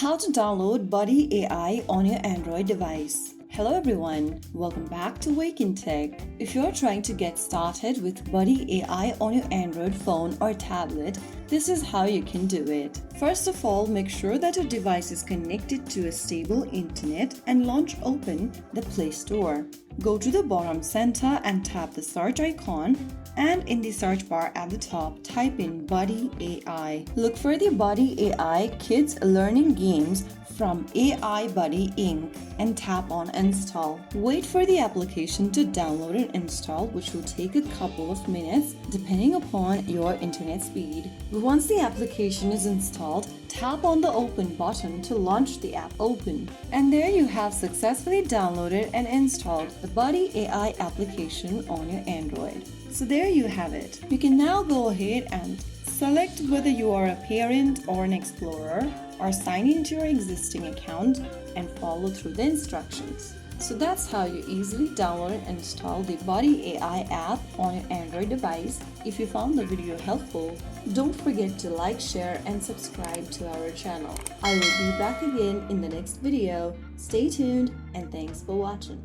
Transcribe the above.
How to download Buddy AI on your Android device. Hello everyone, welcome back to Wake&Tech. If you're trying to get started with Buddy AI on your Android phone or tablet, this is how you can do it. First of all, make sure that your device is connected to a stable internet and launch open the Play Store. Go to the bottom center and tap the search icon, and in the search bar at the top, type in Buddy AI. Look for the Buddy AI Kids Learning Games from AI Buddy Inc. and tap on Install. Wait for the application to download and install, which will take a couple of minutes depending upon your internet speed. Once the application is installed, tap on the Open button to launch the app open. And there you have successfully downloaded and installed the Buddy AI application on your Android. So there you have it. You can now go ahead and select whether you are a parent or an explorer, or sign into your existing account and follow through the instructions. So that's how you easily download and install the Buddy AI app on your Android device. If you found the video helpful, don't forget to like, share and subscribe to our channel. I will be back again in the next video. Stay tuned and thanks for watching.